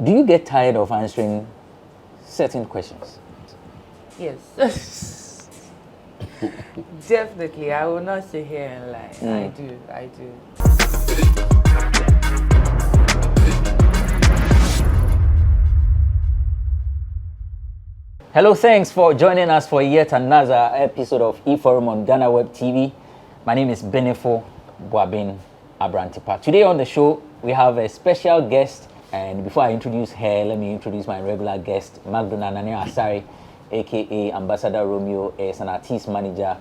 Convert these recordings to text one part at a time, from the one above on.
Do you get tired of answering certain questions? Yes. Definitely. I will not sit here and lie. I do. Hello, thanks for joining us for yet another episode of eForum on Ghanaweb TV. My name is Benefo Boabin Abrantepa. Today on the show, we have a special guest. And before I introduce her, let me introduce my regular guest, Magdalena Nania Asari, aka Ambassador Romeo, is an artist manager,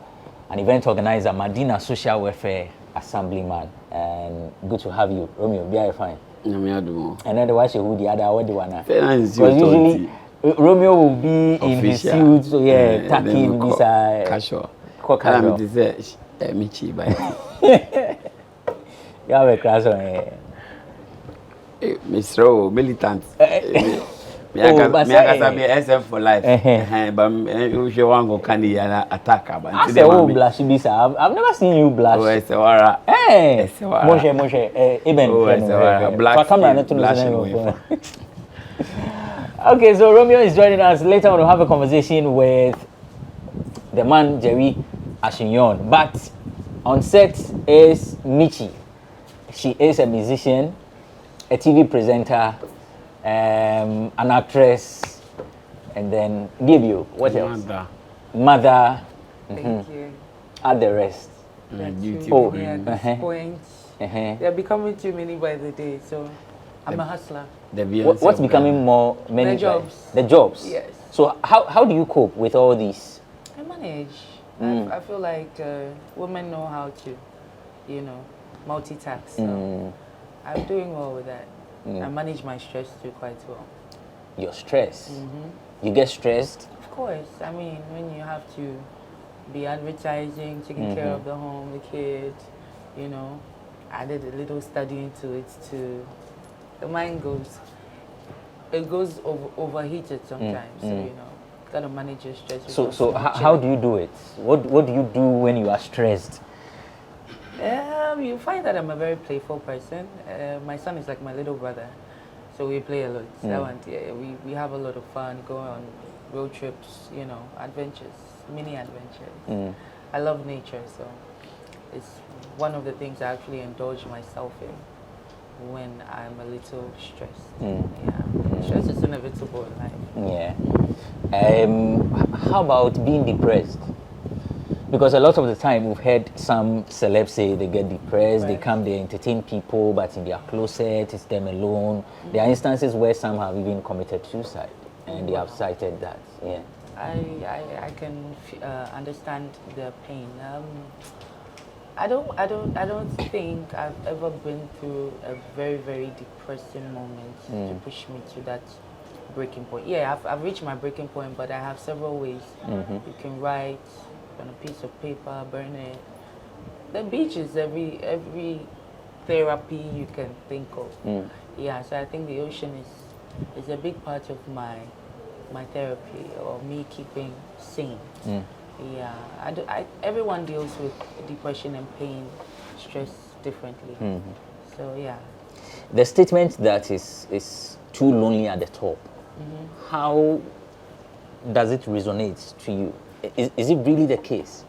an event organizer, Medina Social Welfare Assemblyman. And good to have you, Romeo. Be fine. And then the watch who the other one. Because usually Romeo will be in his suit, so tacky this casual. Casual. Michy, by you have a class on Mr. Militant. Me SF for life. But if you want to go candy and attack, I say, oh, blush, I've never seen you blush. Oh, it's a wara. Hey, Moshe, even. Oh, it's a wara. Black. Okay, so Romeo is joining us. Later on, we'll have a conversation with the man, Jerry Ashignon. But on set is Michy. She is a musician, a TV presenter, an actress, and then Gibio. What else? Mother. Thank you. Add the rest. They're becoming too many by the day, so I'm a hustler. What's becoming more many? The jobs. The jobs. Yes. So how do you cope with all these? I manage. I feel like women know how to, multitask. So I'm doing well with that. I manage my stress too quite well. Your stress? You get stressed? Of course. I mean, when you have to be advertising, taking care of the home, the kids, I did a little study into it too. The mind goes overheated sometimes. So, gotta manage your stress. So how do you do it? What do you do when you are stressed? You find that I'm a very playful person. My son is like my little brother, so we play a lot. We have a lot of fun, go on road trips, adventures, mini adventures. I love nature, so it's one of the things I actually indulge myself in when I'm a little stressed. Stress is inevitable in life. How about being depressed? Because a lot of the time we've heard some celebs say they get depressed, they come, they entertain people, but in their closet, it's them alone. There are instances where some have even committed suicide, and they have cited that. I can understand their pain. I don't think I've ever been through a very, very depressing moment to push me to that breaking point. I've reached my breaking point, but I have several ways. You can write on a piece of paper, burn it. The beach is every therapy you can think of. So I think the ocean is a big part of my therapy, or me keeping sane. Everyone deals with depression and pain, stress differently. So the statement that is too lonely at the top, how does it resonate to you? Is it really the case?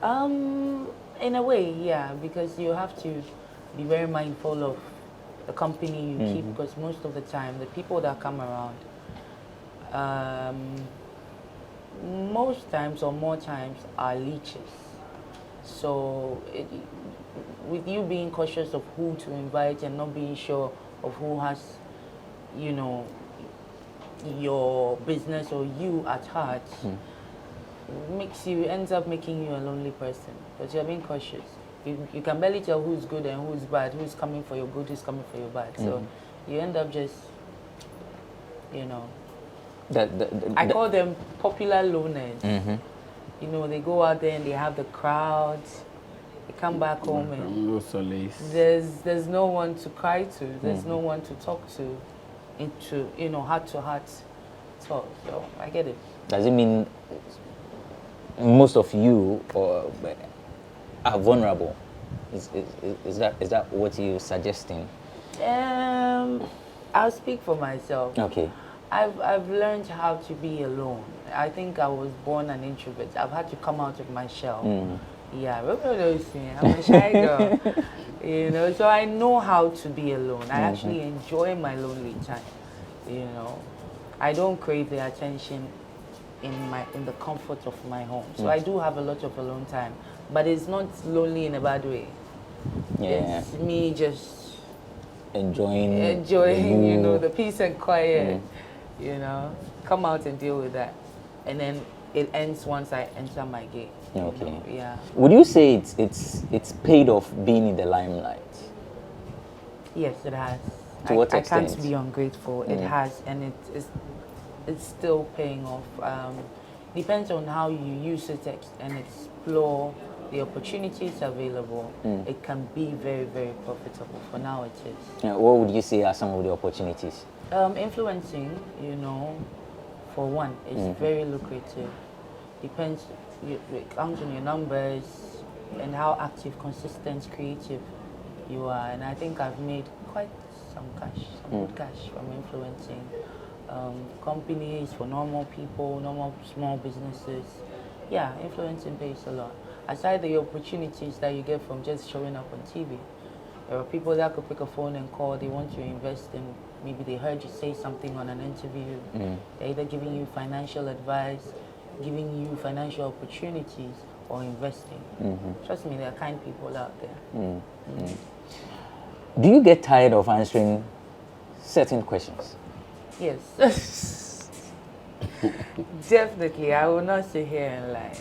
In a way, because you have to be very mindful of the company you keep, because most of the time the people that come around, most times or more times, are leeches. So with you being cautious of who to invite and not being sure of who has, your business or you at heart, ends up making you a lonely person, because you're being cautious. You can barely tell who's good and who's bad, who's coming for your good, who's coming for your bad. So you end up just, I call them popular loners. They go out there and they have the crowds. They come back home and there's no one to cry to. There's no one to talk to, into heart to heart talk. So I get it. Does it mean most of you are vulnerable? Is that what you're suggesting? I'll speak for myself. Okay. I've learned how to be alone. I think I was born an introvert. I've had to come out of my shell. Yeah, I'm a shy girl. You know, so I know how to be alone. I actually enjoy my lonely time. You know, I don't crave the attention in the comfort of my home. So I do have a lot of alone time, but it's not lonely in a bad way. Yeah. It's me just enjoying, you know, the peace and quiet. You know, come out and deal with that, and then it ends once I enter my gate. Okay. You know, yeah. Would you say it's paid off being in the limelight? Yes, it has. To what extent? I can't be ungrateful. It has, and it's still paying off. Depends on how you use it and explore the opportunities available. It can be very, very profitable. For now, it is. Yeah, what would you say are some of the opportunities? Influencing, you know, for one, is very lucrative. Depends, it comes on your numbers and how active, consistent, creative you are. And I think I've made quite some cash, some good cash from influencing companies, for normal people, normal small businesses. Yeah, influencing pays a lot. Aside the opportunities that you get from just showing up on TV, there are people that could pick a phone and call. They want to invest in, maybe they heard you say something on an interview. They're either giving you financial advice, giving you financial opportunities, or investing. Trust me, there are kind people out there. Do you get tired of answering certain questions? Yes. Definitely. I will not sit here and lie.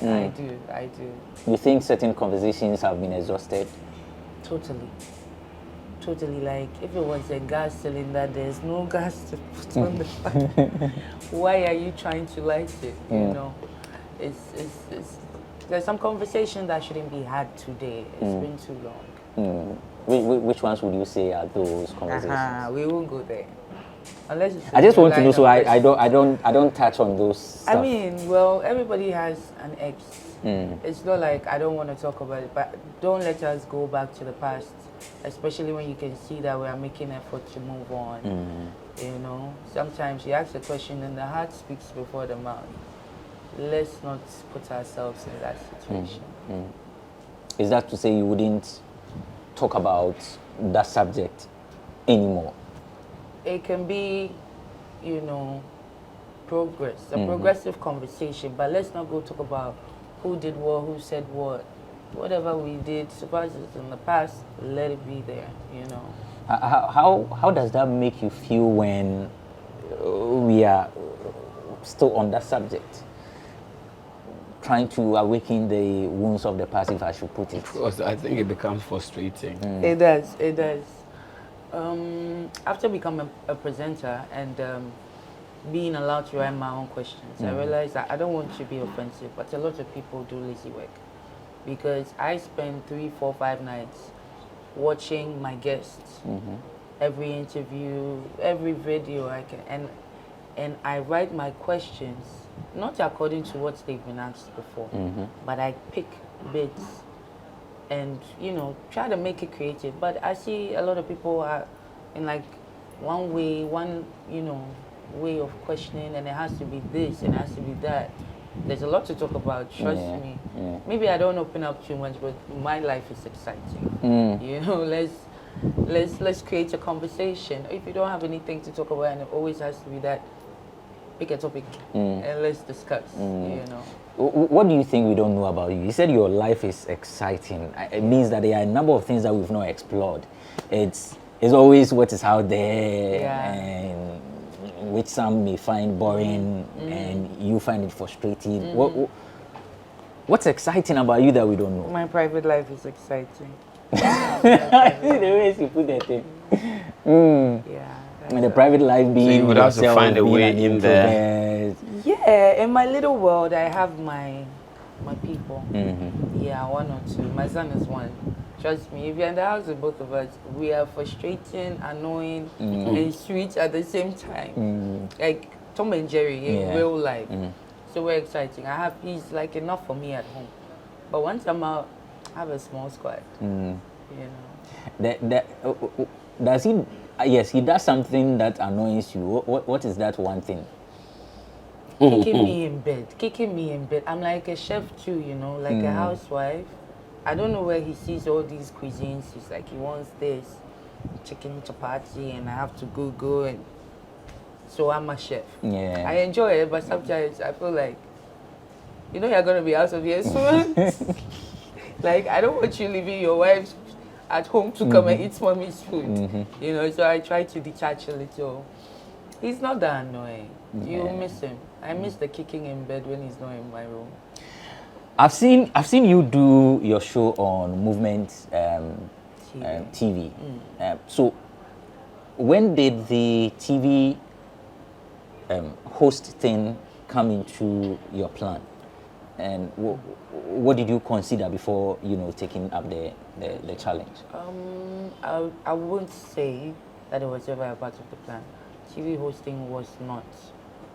I do. You think certain conversations have been exhausted? Totally. Like, if it was a gas cylinder, there's no gas to put on the fire. Why are you trying to light it? You know, it's there's some conversation that shouldn't be had today. It's been too long. Which ones would you say are those conversations? We won't go there. Unless I just want to know, so I don't touch on those stuff. I mean, well, everybody has an ex. It's not like I don't want to talk about it, but don't let us go back to the past, especially when you can see that we are making effort to move on. You know, sometimes you ask a question and the heart speaks before the mouth. Let's not put ourselves in that situation. Is that to say you wouldn't talk about that subject anymore? It can be, you know, progress, a progressive conversation, but let's not go talk about who did what, who said what. Whatever we did, suppose it's in the past, let it be there, you know. How does that make you feel when we are still on that subject? Trying to awaken the wounds of the past, if I should put it. Of course, I think it becomes frustrating. It does. After becoming a presenter and being allowed to write my own questions, I realized that I don't want to be offensive, but a lot of people do lazy work. Because I spend 3, 4, 5 nights watching my guests, every interview, every video I can, and I write my questions not according to what they've been asked before, but I pick bits and, you know, try to make it creative. But I see a lot of people are in like one way of questioning, and it has to be this and it has to be that. There's a lot to talk about, trust me. Maybe I don't open up too much, but my life is exciting. You know, let's create a conversation. If you don't have anything to talk about and it always has to be that, pick a topic and let's discuss, you know. What do you think we don't know about you? You said your life is exciting. It means that there are a number of things that we've not explored. It's always what is out there, and which some may find boring, and you find it frustrating. What's exciting about you that we don't know? My private life is exciting. The way you put that thing. Yeah. And the private life being, so you would have to find a way in there. Yeah, in my little world, I have my people. Yeah, 1 or 2. My son is 1. Trust me, if you're in the house with both of us, we are frustrating, annoying, and sweet at the same time. Like Tom and Jerry in real life. So we're exciting. He's like enough for me at home. But once I'm out, I have a small squad. You know. Does he Yes, he does something that annoys you. What is that one thing? Kicking me in bed. Kicking me in bed. I'm like a chef too, you know, like a housewife. I don't know where he sees all these cuisines. He's like, he wants this chicken chapati, and I have to Google, and so I'm a chef. Yeah. I enjoy it, but sometimes I feel like, you know, you're gonna be out of here soon. Like, I don't want you leaving your wife at home to come and eat mommy's food. You know, so I try to detach a little. He's not that annoying. You miss him. I miss the kicking in bed when he's not in my room. I've seen you do your show on Movement TV. So when did the TV host thing come into your plan, and what did you consider before, you know, taking up the challenge? I won't say that it was ever a part of the plan. TV hosting was not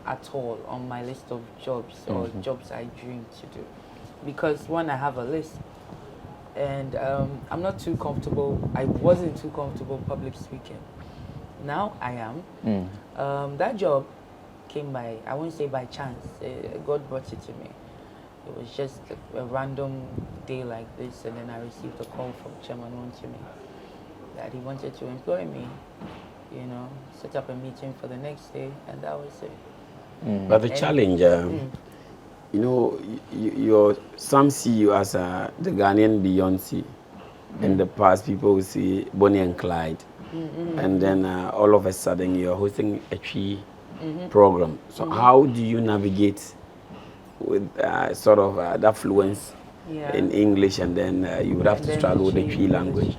at all on my list of jobs or jobs I dreamed to do, because one, I have a list, and I'm not too comfortable. I wasn't too comfortable public speaking. Now I am. That job came by, I won't say by chance. God brought it to me. It was just a random day like this, and then I received a call from Chairman One to me that he wanted to employ me, you know, set up a meeting for the next day, and that was it. But the challenge, you know, some see you as the Ghanaian Beyonce. In the past, people will see Bonnie and Clyde, and then all of a sudden you're hosting a tree program. So how do you navigate with sort of that fluence in English, and then you would have to struggle with the tree language?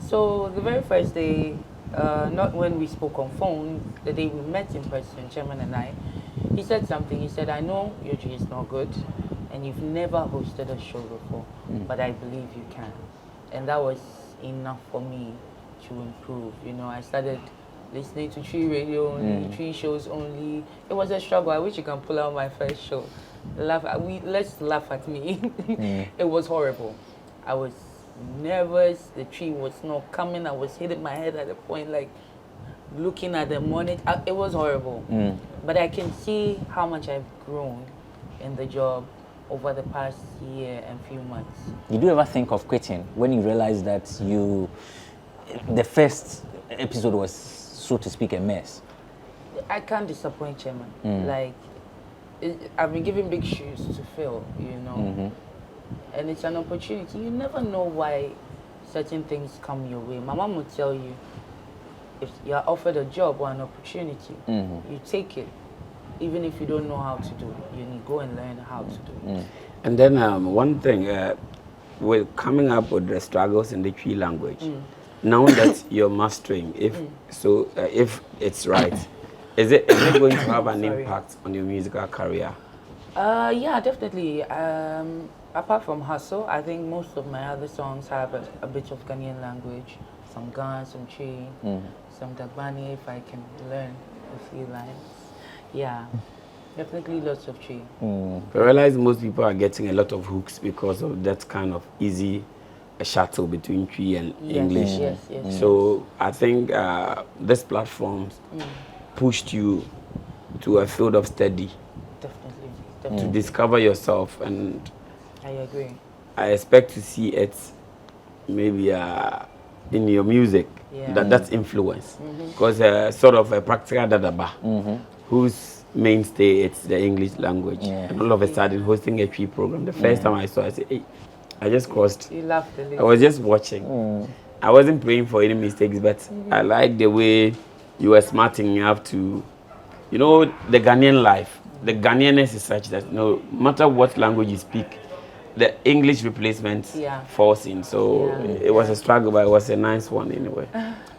So the very first day, not when we spoke on phone, the day we met in person, Chairman and I, he said something. He said, I know your tree is not good, and you've never hosted a show before, but I believe you can. And that was enough for me to improve. You know, I started listening to tree radio only, tree shows only. It was a struggle. I wish you can pull out my first show. Let's laugh at me. It was horrible. I was nervous. The tree was not coming. I was hitting my head at the point, like looking at the monitor. It was horrible. But I can see how much I've grown in the job over the past year and few months. Did you ever think of quitting when you realized that the first episode was, so to speak, a mess? I can't disappoint Chairman. Like, I've been given big shoes to fill, you know. And it's an opportunity. You never know why certain things come your way. My mom would tell you, if you're offered a job or an opportunity, you take it. Even if you don't know how to do it, you need to go and learn how to do it. And then one thing, with coming up with the struggles in the tree language, now that you're mastering, if it's right, is it going to have an impact on your musical career? Yeah, definitely. Apart from Hustle, I think most of my other songs have a bit of Ghanaian language, some Ghana, some Chi, some Dagbani, if I can learn a few lines. Yeah, definitely lots of Chi. I realize most people are getting a lot of hooks because of that kind of easy shuttle between Chi and English. Yes. So I think this platform pushed you to a field of study. Definitely. To discover yourself, and I agree. I expect to see it maybe in your music, that's influence. Because sort of a practical dadaba, whose mainstay it's the English language. And all of a sudden hosting a tree program, the first time I saw it, I said, hey, I just crossed. You laughed a little. I was just watching. I wasn't praying for any mistakes, but I like the way you were smarting. You have to, you know, the Ghanaian life. The Ghanaianness is such that no matter what language you speak, the English replacement falls in. So it was a struggle, but it was a nice one anyway.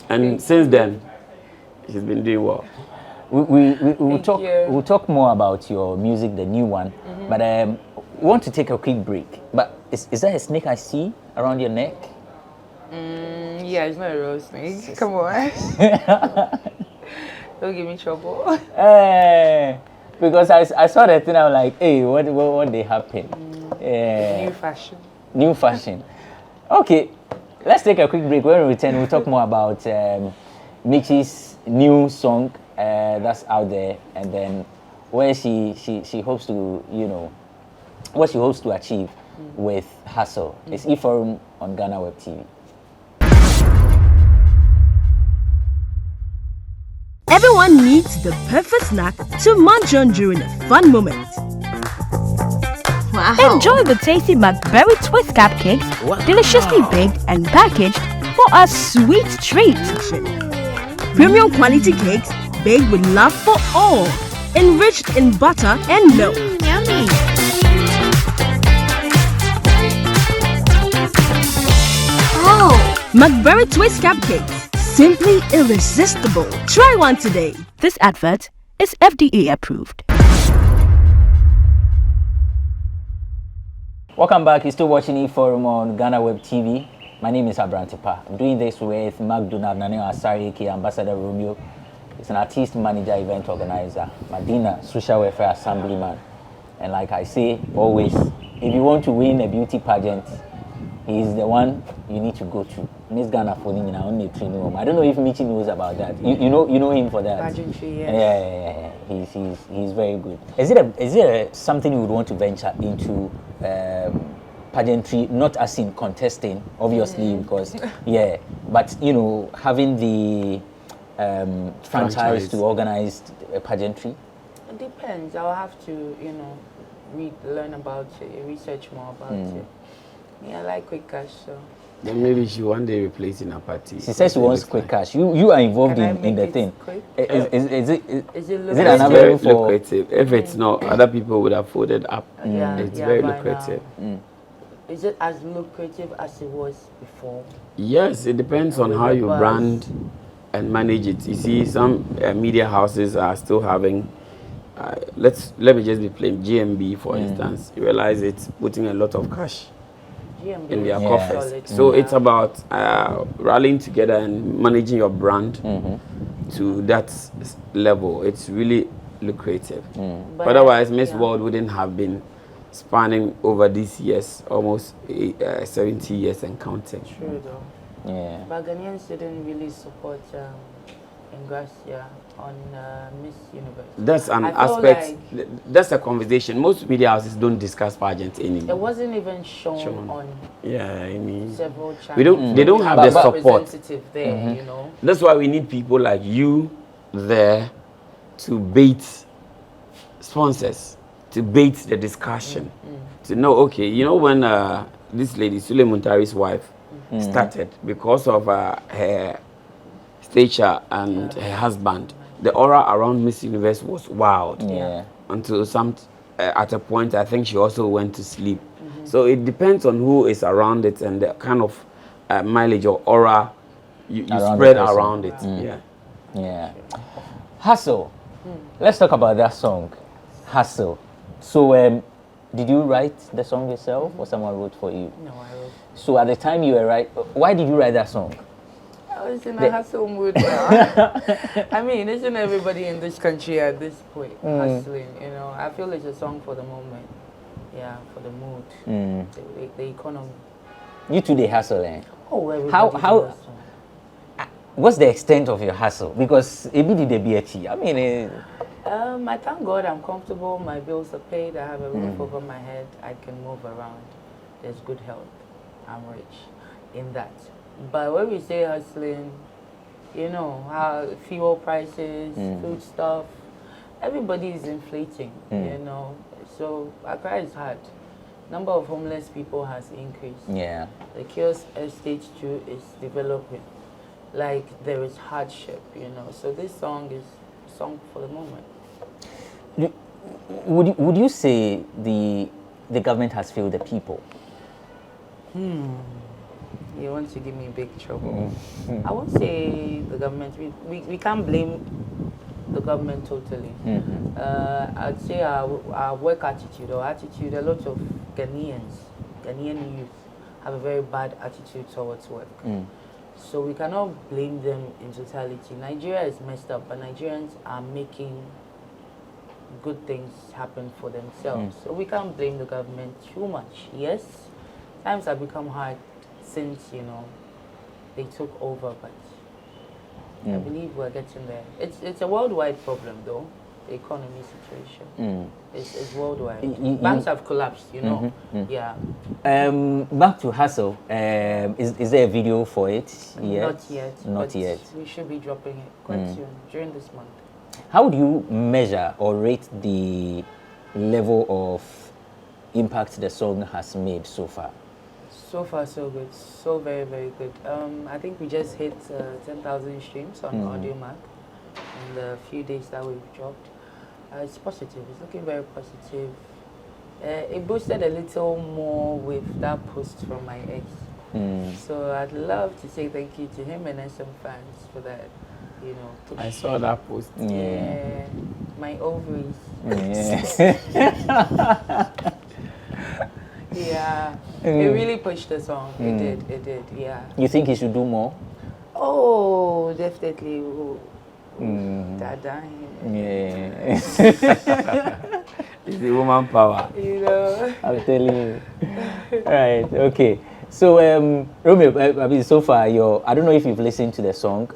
And since then, she's been doing well. We'll talk more about your music, the new one. But we want to take a quick break. But is that a snake I see around your neck? Yeah, it's not a real snake. Come on. Don't give me trouble. Because I saw that thing, I was like, hey, what they happen? New fashion. Okay, let's take a quick break. When we return, we'll talk more about Michy's new song that's out there, and then where she hopes to, you know, what she hopes to achieve with Hustle. It's E-Forum on Ghanaweb TV. Everyone needs the perfect snack to munch on during a fun moment. Wow. Enjoy the tasty McBerry Twist cupcakes, deliciously baked and packaged for a sweet treat. Premium quality cakes baked with love for all, enriched in butter and milk. Yummy. Oh, McBerry Twist cupcakes, simply irresistible. Try one today. This advert is FDA approved. Welcome back. You're still watching E-Forum on Ghanaweb TV. My name is Abrantepa. I'm doing this with Magduna Naneo Asari, Ambassador Romeo. He's an artist, manager, event organizer, Madina, social welfare assemblyman. And like I say always, if you want to win a beauty pageant, he's the one you need to go to. Miss Ghana for him in our own training room. I don't know if Michy knows about that. You know him for that. Pageantry, yes. Yeah. He's very good. Is it something you would want to venture into? Pageantry, not as in contesting, obviously, because but you know, having the franchise to organize a pageantry. It depends. I'll have to, you know, learn about it, research more about it. Yeah, I like quick cash, so. Then maybe she one day replace in a party. She says she wants quick cash. You are involved in the thing. Is it very lucrative? If it's not, other people would have folded up. It's very lucrative. Is it as lucrative as it was before? Yes, it depends on how you brand and manage it. You see, some media houses are still having. Let me just be plain. GMB, for instance, you realize it's putting a lot of cash in their coffers. So it's about rallying together and managing your brand to that level. It's really lucrative. But otherwise, Miss World wouldn't have been spanning over these years, almost 70 years and counting. True though. Yeah. But Ghanaians didn't really support Ingracia on Miss Universe. That's an aspect, that's a conversation. Most media houses don't discuss pageants anymore. It wasn't even shown on I mean, several channels. They don't have the support. Representative there, you know. That's why we need people like you there to bait sponsors, to bait the discussion, to know, okay, you know, when this lady, Sule Muntari's wife, started, because of her stature and her husband, the aura around Miss Universe was wild. Yeah. Until at a point, I think she also went to sleep. So it depends on who is around it and the kind of mileage or aura you spread around it. Yeah. Hustle. Let's talk about that song, Hustle. So, did you write the song yourself, or someone wrote for you? No, I wrote. So at the time you were why did you write that song? I was in a hustle mood now. I mean, isn't everybody in this country at this point hustling? You know, I feel it's a song for the moment. Yeah, for the mood, the economy. You two, they hustle, eh? Oh, everybody what's the extent of your hustle? Because I mean, I thank God I'm comfortable. My bills are paid. I have a roof over my head. I can move around. There's good health. I'm rich in that. But when we say hustling, you know, how fuel prices, food stuff, everybody is inflating, you know. So Accra is hard. Number of homeless people has increased. Yeah. The kiosk estate too is developing. Like there is hardship, you know. So this song is a song for the moment. Would you say the government has failed the people? You want to give me big trouble. I won't say the government. We can't blame the government totally. I'd say our work attitude or attitude, a lot of Ghanaian youth have a very bad attitude towards work. So we cannot blame them in totality. Nigeria is messed up, but Nigerians are making good things happen for themselves. So we can't blame the government too much. Yes, times have become hard since, you know, they took over, but I believe we're getting there. It's a worldwide problem, though. The economy situation is worldwide. Banks have collapsed, you know. Yeah. Back to Hustle. Is there a video for it yet? Not yet. Not yet. We should be dropping it quite soon, during this month. How do you measure or rate the level of impact the song has made so far? So far, so good. So very, very good. I think we just hit 10,000 streams on Audio Mac in the few days that we've dropped. It's positive. It's looking very positive. It boosted a little more with that post from my ex. So I'd love to say thank you to him and some fans for that. You know, push. I saw that post. Yeah, my ovaries. Yeah, it really pushed the song. It did, yeah. You think he should do more? Oh, definitely. Dada. Yeah. It's the woman power. You know. I'm telling you. Right, okay. So, Romeo, I mean, so far, I don't know if you've listened to the song,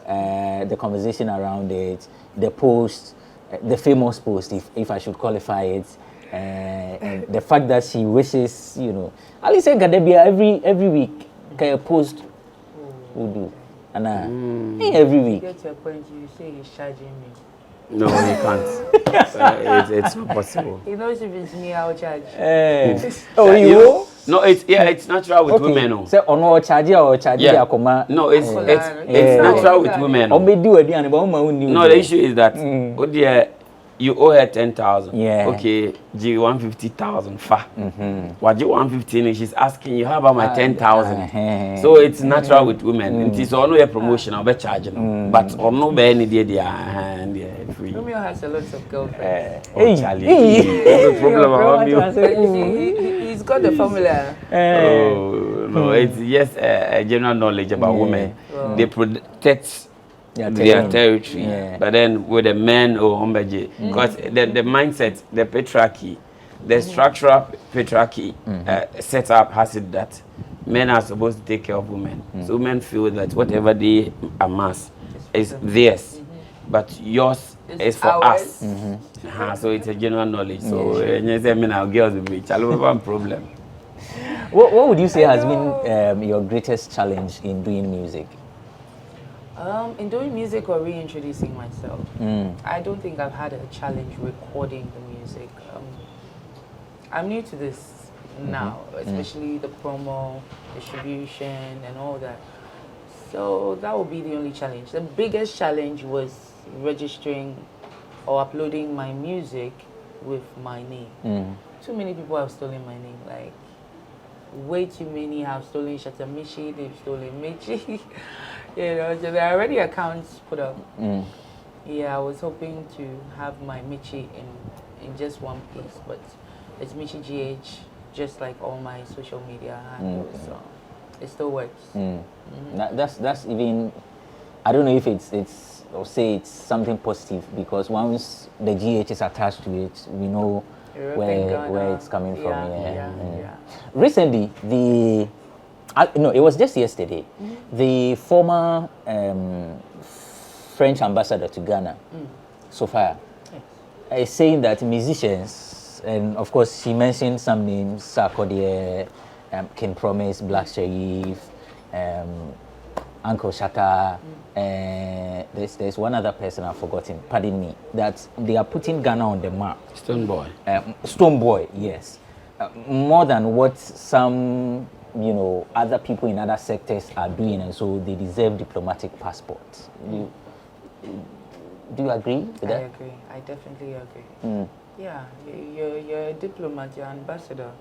the conversation around it, the post, the famous post, if I should qualify it, and the fact that she wishes, you know, at least every week, can a post will do. And every week. You get to a point, you say he's charging me. No, you can't. It's not possible. He knows if it's me, I'll charge. Oh, you? No, it's natural with women. No. So, no charge or charge No, it's natural with women. No, the issue is that oh dear, you owe her 10,000. Yeah. Okay, G 150,000 fa. What G 115 she's asking you, how about my 10,000? So it's natural with women. It is only a promotion, I'll be charging. But on no be any day free. Romeo has a lot of girlfriends. Oh, Charlie. What's the problem around you? He's got the formula. Oh, no, it's just a general knowledge about women. They protect their territory. Yeah. But then with the men or hombaji, because the mindset, the patriarchy, the structural patriarchy setup has it that men are supposed to take care of women. So women feel that whatever they amass is theirs, but yours is for us. So it's a general knowledge. So our girls will be a problem. What would you say has been your greatest challenge in doing music? In doing music or reintroducing myself, I don't think I've had a challenge recording the music. I'm new to this now, especially the promo, distribution, and all that. So that would be the only challenge. The biggest challenge was registering or uploading my music with my name. Too many people have stolen my name, like way too many have stolen Shatta Michy, they've stolen Michy. You know, so there are already accounts put up. Yeah, I was hoping to have my Michy in just one piece, but it's Michy GH, just like all my social media handles. So it still works. That's even, I don't know if it's or say it's something positive, because once the GH is attached to it, we know where it's coming from. Yeah. Recently, it was just yesterday, the former French ambassador to Ghana, Sophia, is saying that musicians, and of course she mentioned some names, Sarkodie, King Promise, Black Sherif, Uncle Shatta, there's one other person I've forgotten, pardon me, that they are putting Ghana on the map. Stonebwoy, yes. More than what some, other people in other sectors are doing, and so they deserve diplomatic passports. Do you agree with that? I agree. I definitely agree. Yeah, you're a diplomat, you're an ambassador,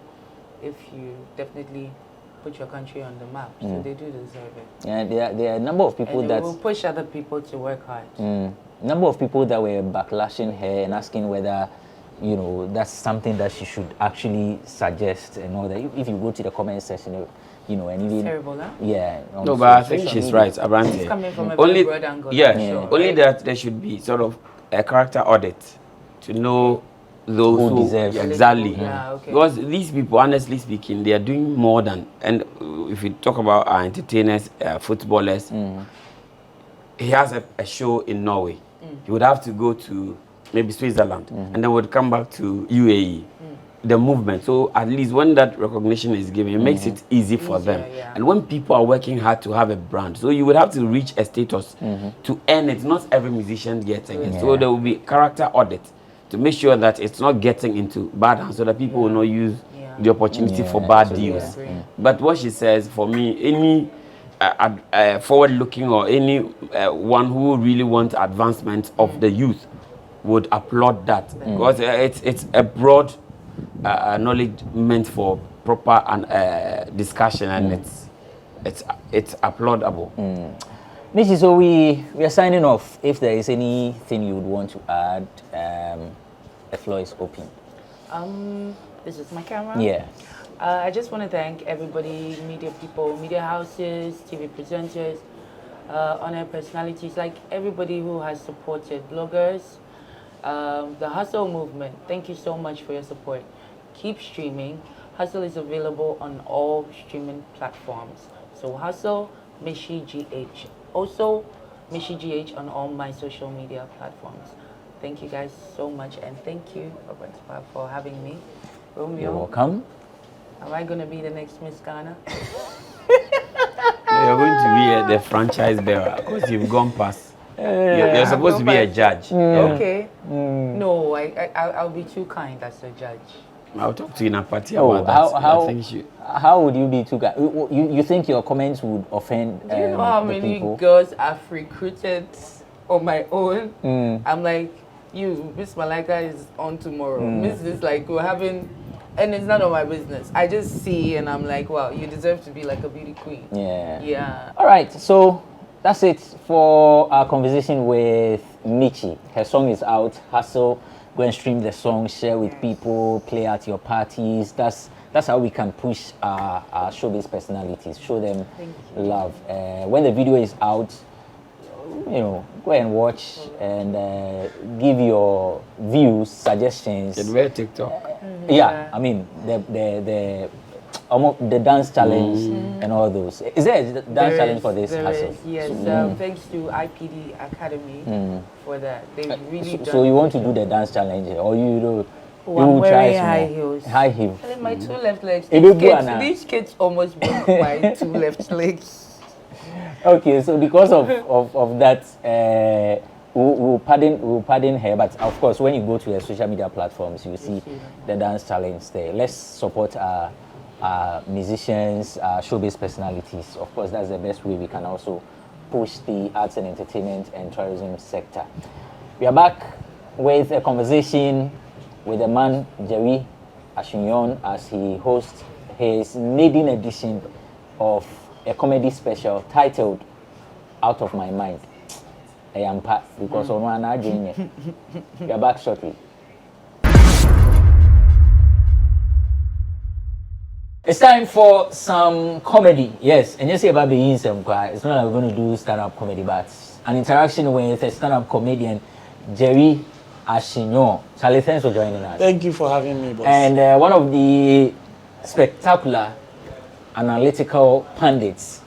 if you definitely put your country on the map. So they do deserve it. Yeah, there are a number of people that will push other people to work hard. Number of people that were backlashing her and asking whether, that's something that she should actually suggest and all that. If you go to the comment section, and even terrible, huh? Yeah. No, but I think she's right, Abrantepa. It's coming from a very broad angle. Only that there should be sort of a character audit to know those who deserve exactly. Okay. Because these people, honestly speaking, they are doing more than. And if you talk about our entertainers, footballers, he has a show in Norway. He would have to go to maybe Switzerland and then would come back to UAE. The movement. So at least when that recognition is given, it makes it easy for them. Yeah. And when people are working hard to have a brand, so you would have to reach a status to earn it. Not every musician getting it. So there will be character audit to make sure that it's not getting into bad hands, so that people will not use the opportunity for bad deals. But what she says, for me, any forward-looking or any one who really wants advancement of the youth would applaud that, because it's a broad knowledge meant for proper discussion, and it's applaudable. Michy, so we are signing off. If there is anything you would want to add, the floor is open. This is my camera. Yeah. I just want to thank everybody, media people, media houses, TV presenters, on-air personalities, like everybody who has supported bloggers, the Hustle movement. Thank you so much for your support. Keep streaming. Hustle is available on all streaming platforms. So Hustle, Michy GH. Also, Michy GH on all my social media platforms. Thank you guys so much, and thank you, Abrantepa, for having me. Romeo, You're welcome. am I going to be the next Miss Ghana? You're going to be the franchise bearer because you've gone past. You're supposed to be a judge. Okay. No, I'll be too kind as a judge. I'll talk to you in a party about that. How would you be too guys? You think your comments would offend Do you know how many people? girls I've recruited on my own? I'm like, Miss Malika is on tomorrow. Miss is like, we're having, and it's none of my business. I just see and I'm like, wow, you deserve to be like a beauty queen. Yeah. All right, so that's it for our conversation with Michy. Her song is out, Hustle. Go and stream the song, share with people, play at your parties. That's how we can push our showbiz personalities, show them love. When the video is out, go and watch and give your views, suggestions. And wear TikTok. Yeah, I mean the dance challenge and all those. Is there a dance challenge for this Hustle? Yes, thanks to IPD Academy for that. They really So you want to do the dance challenge, or you I'm will wearing try high heels. High heel. My two left legs. These kids almost broke my two left legs. Okay, so because of that, we'll pardon her. But of course, when you go to the social media platforms, you see the dance challenge there. Let's support our musicians, showbiz personalities. Of course, that's the best way we can also push the arts and entertainment and tourism sector. We are back with a conversation with the man Jerry Ashunyon as he hosts his maiden edition of a comedy special titled Out of My Mind. I am part because on one agenda. We are back shortly. It's time for some comedy. Yes, and you see about being some quiet. It's not like we're going to do stand-up comedy, but an interaction with a stand-up comedian, Jerry Ashunyon. Charlie, thanks for joining us. Thank you for having me, boss. And one of the spectacular analytical pundits,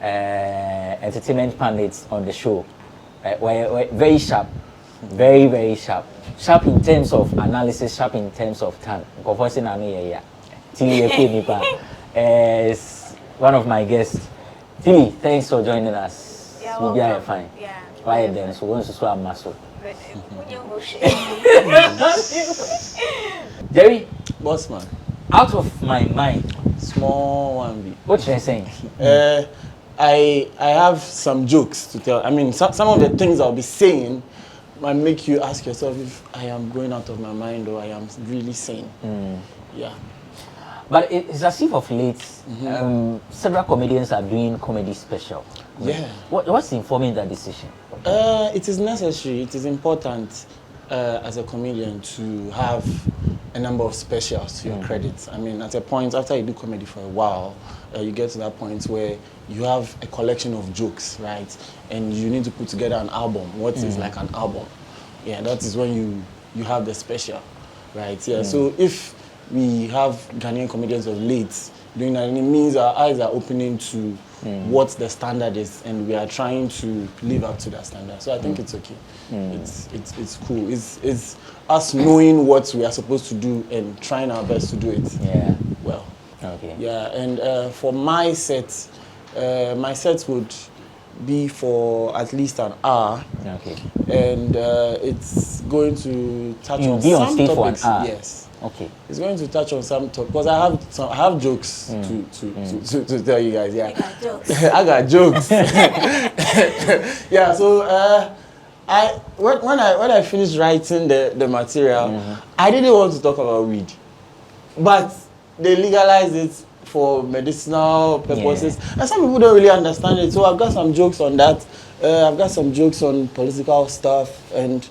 entertainment pundits on the show. Were very sharp, very, very sharp. Sharp in terms of analysis, sharp in terms of time. Tilly is one of my guests. Tilly, thanks for joining us. Yeah, We'll welcome. fine. Yeah. Why then? So once you saw a muscle. Jerry, Boss man, out of my mind. small one be. What you saying? I have some jokes to tell. I mean, some of the things I'll be saying might make you ask yourself if I am going out of my mind or I am really sane. Yeah. But it's as if of late, several comedians are doing comedy special. Yeah. What's informing that decision? It is necessary. It is important as a comedian to have a number of specials to your credit. I mean, at a point, after you do comedy for a while, you get to that point where you have a collection of jokes, right? And you need to put together an album. What is like an album? Yeah, that is when you have the special, right? Yeah. So if we have Ghanaian comedians of late doing that, and it means our eyes are opening to what the standard is, and we are trying to live up to that standard. So I think it's okay. It's cool. It's us knowing what we are supposed to do and trying our best to do it. Yeah. Well. Okay. Yeah, and for my sets would be for at least an hour. Okay. And it's going to touch on be on some stage topics. for an hour. Yes. Okay. It's going to touch on some topics because I have jokes to tell you guys. Yeah. I got jokes. Yeah. So when I finished writing the material, I didn't want to talk about weed, but they legalized it for medicinal purposes, and some people don't really understand it. So I've got some jokes on that. I've got some jokes on political stuff and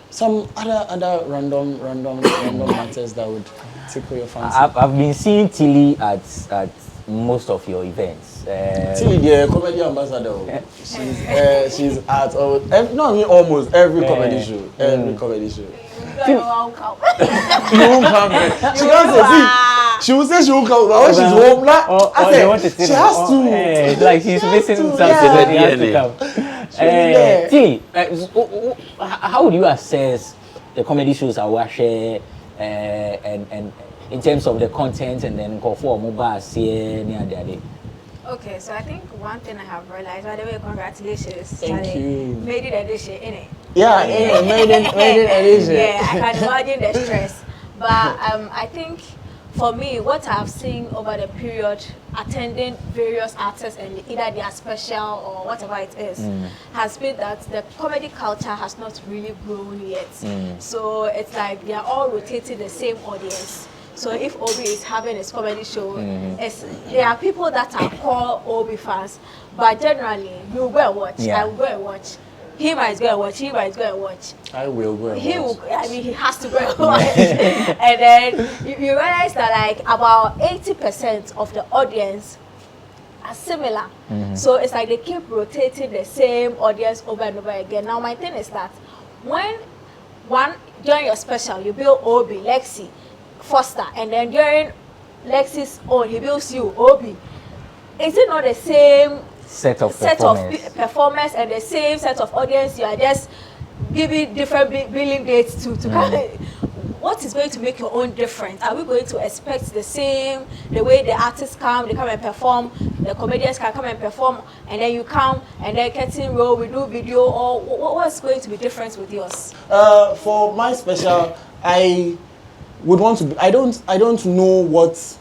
some other random matters that would tickle your fancy. I've been seeing Tilly at most of your events. Tilly, the comedy ambassador. She's at almost every comedy show. Every comedy show. You won't come. She won't come. She can't say, see, she will say she won't come, but when she's home, like, I said, she has to. It's like she's missing something yeah. that she has to come. Tilly, how would you assess the comedy shows I watch and in terms of the content and then go for mobile see Okay, so I think one thing I have realized, by the way, congratulations. Thank you. Maiden edition, innit? Yeah, maiden edition. Yeah, I can imagine the stress. But I think for me, what I've seen over the period, attending various artists and either they are special or whatever it is, has been that the comedy culture has not really grown yet. So it's like they are all rotating the same audience. So if Obi is having his comedy show, there are people that are core Obi fans, but generally you go and watch. I will go and watch. He might go and watch. He might go and watch. I will go and watch. He will. I mean, he has to go and watch. And then you realize that like about 80% of the audience are similar. So it's like they keep rotating the same audience over and over again. Now my thing is that when during your special you build Obi, Lexi, Foster, and then during Lexi's own he builds you, Obi. Is it not the same set of performers and the same set of audience? You are just giving different billing dates to kind of, what is going to make your own different? Are we going to expect the same, the way the artists come, they come and perform, the comedians can come and perform, and then you come and then curtain roll, we do video, or what's going to be different with yours? For my special, I would want to. I don't know what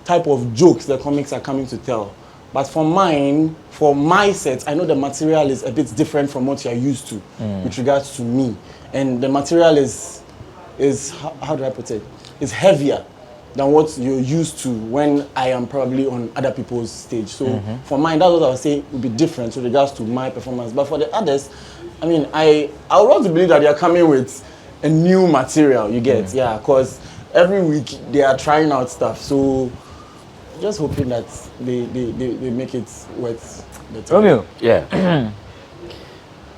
type of jokes the comics are coming to tell, but for mine, for my set, I know the material is a bit different from what you are used to with regards to me, and the material is how do I put it? It's heavier than what you're used to when I am probably on other people's stage. So for mine, that's what I would say would be different with regards to my performance. But for the others, I mean, I would want to believe that they are coming with a new material, you get, yeah, because every week they are trying out stuff. So just hoping that they make it worth the time. Romeo, Yeah.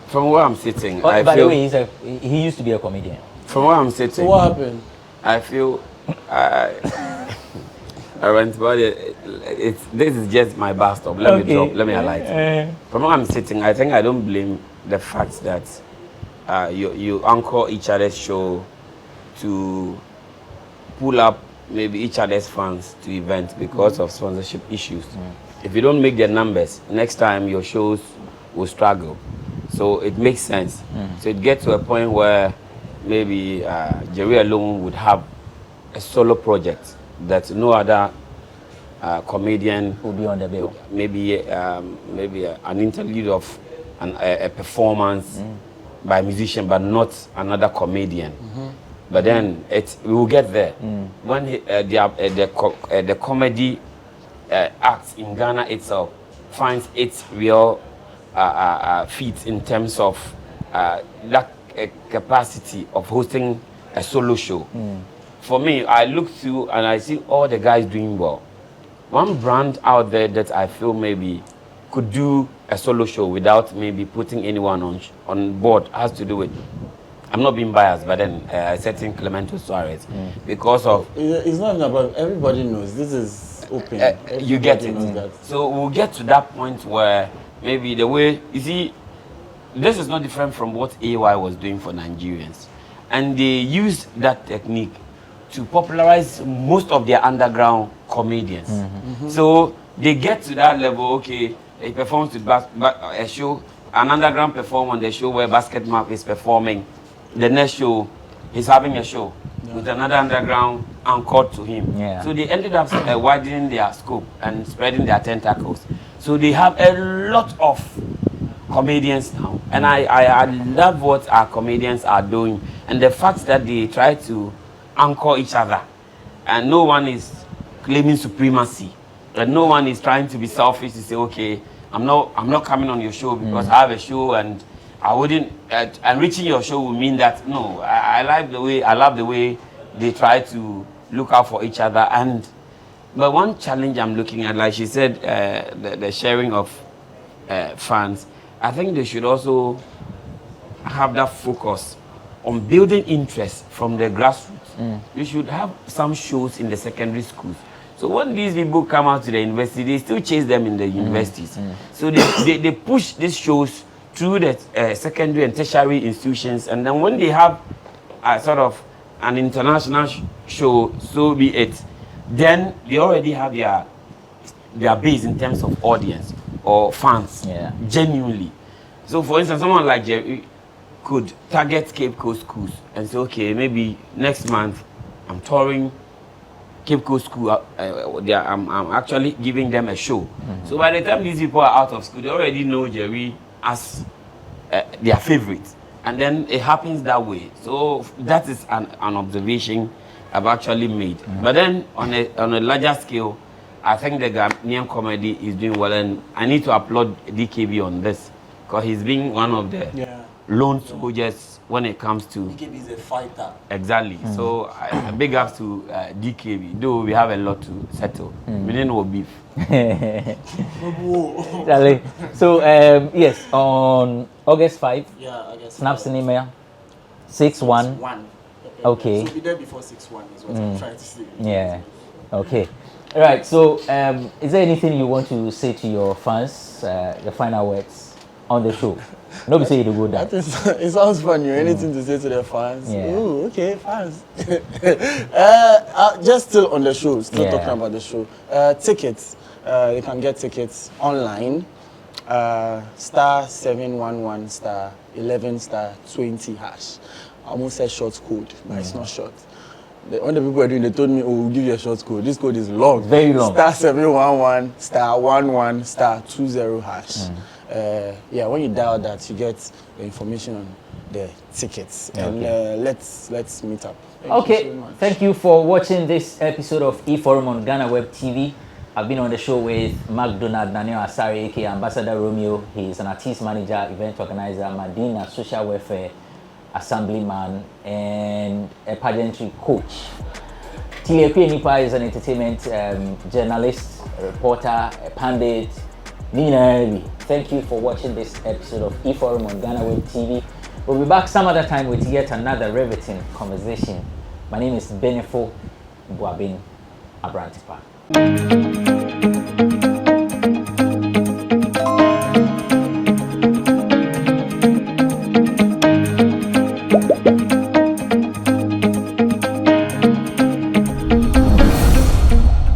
From where I'm sitting, by the way, he used to be a comedian. From where I'm sitting, So what happened? I feel I went about it. This is just my bar stop. Let me highlight. From where I'm sitting, I think I don't blame the fact that you anchor each other's show to pull up maybe each other's fans to events because of sponsorship issues. If you don't make the numbers, next time your shows will struggle. So it makes sense. So it gets to a point where maybe Jerry alone would have a solo project that no other comedian Will be on the bill. maybe an interlude of a performance by a musician, but not another comedian. But then we will get there when the comedy act in Ghana itself finds its real feat in terms of that capacity of hosting a solo show. For me, I look through and I see all the guys doing well. One brand out there that I feel maybe could do a solo show without maybe putting anyone on board has to do with I'm not being biased, but then a certain Clemento Suarez, because of It's not even about everybody knows. This is open. you get Everybody knows it. that. So we'll get to that point where maybe the way you see, this is not different from what AY was doing for Nigerians, and they used that technique to popularize most of their underground comedians. So they get to that level. Okay, he performs with a show, an underground performer on the show where Basket Map is performing. The next show, he's having a show with another underground anchored to him. Yeah. So they ended up widening their scope and spreading their tentacles. So they have a lot of comedians now, and I love what our comedians are doing, and the fact that they try to anchor each other, and no one is claiming supremacy, and no one is trying to be selfish to say, okay, I'm not coming on your show because I have a show, and I wouldn't and reaching your show will mean that no. I love the way they try to look out for each other. But one challenge I'm looking at, like she said, the sharing of fans, I think they should also have that focus on building interest from the grassroots. You should have some shows in the secondary schools. So when these people come out to the university, they still chase them in the universities. So they push these shows through the secondary and tertiary institutions, and then when they have sort of an international show, so be it, then they already have their base in terms of audience or fans, genuinely. So for instance, someone like Jerry could target Cape Coast schools and say, okay, maybe next month I'm touring Cape Coast School. I'm actually giving them a show. So by the time these people are out of school, they already know Jerry as their favorite, and then it happens that way. So that is an observation I've actually made. But then on a larger scale, I think the Ghanaian comedy is doing well, and I need to applaud DKB on this, because he's been one of the lone soldiers when it comes to... DKB is a fighter. Exactly. So big ups to DKB, though we have a lot to settle. We didn't know beef. So yes, on August 5, Snap Cinema, 6-1. Okay. So be there before 6-1 is what I'm trying to say. Yeah. Okay. All right. So is there anything you want to say to your fans, the final words on the show? Nobody say you go down. It sounds funny. Anything to say to the fans? Yeah. Ooh, okay, fans. Just still on the show, still talking about the show. Tickets. You can get tickets online. Star 711 star 11 star 20 hash. I almost said short code, but it's not short. When the people were doing, they told me, "Oh, we'll give you a short code. This code is long. Very long. Star 711 star 11 star 20 hash." When you dial that, you get the information on the tickets. And let's meet up. Thank you so much. Thank you for watching this episode of E-Forum on Ghanaweb TV. I've been on the show with McDonald Daniel Asari, aka Ambassador Romeo. He's an artist manager, event organizer, Madina social welfare assemblyman, and a pageantry coach. Tilepi Nipa is an entertainment journalist, a reporter, a pundit. Thank you for watching this episode of E-Forum on Ghanaweb TV. We'll be back some other time with yet another riveting conversation. My name is Benefo Abrantepa.